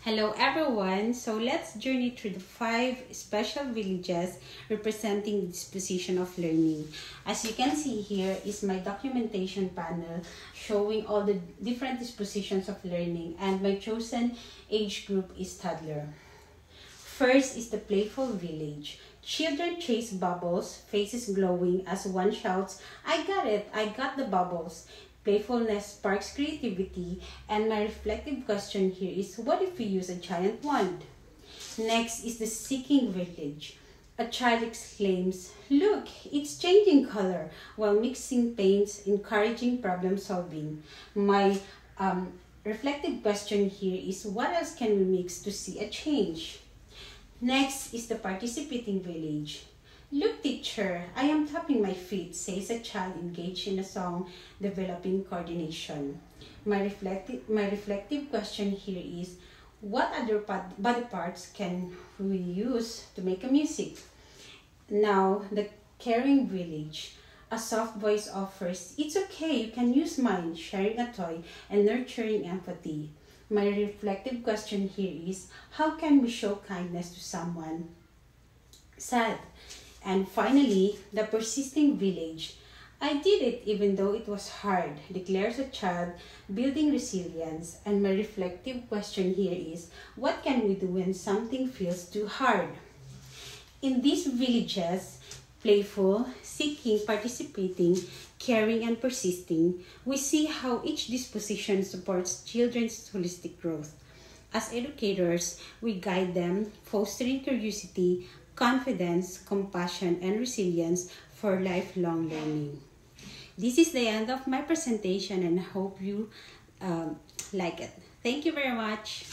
Hello everyone, so let's journey through the 5 special villages representing the disposition of learning. As you can see here is my documentation panel showing all the different dispositions of learning, and my chosen age group is toddler. First is the playful village. Children chase bubbles, faces glowing as one shouts, "I got it, I got the bubbles." Playfulness sparks creativity, and my reflective question here is, what if we use a giant wand? Next is the seeking village. A child exclaims, "Look, it's changing color," while mixing paints, encouraging problem solving. My reflective question here is, what else can we mix to see a change? Next is the participating village. "Look, teacher, I am tapping my feet," says a child engaged in a song, developing coordination. My reflective question here is, what other body parts can we use to make a music? Now, the caring village. A soft voice offers, "It's okay, you can use mine," sharing a toy and nurturing empathy. My reflective question here is, how can we show kindness to someone sad? And finally, the persisting village. "I did it even though it was hard," declares a child, building resilience. And my reflective question here is, what can we do when something feels too hard? In these villages, playful, seeking, participating, caring, and persisting, we see how each disposition supports children's holistic growth. As educators, we guide them, fostering curiosity, confidence, compassion, and resilience for lifelong learning. This is the end of my presentation, and I hope you like it. Thank you very much.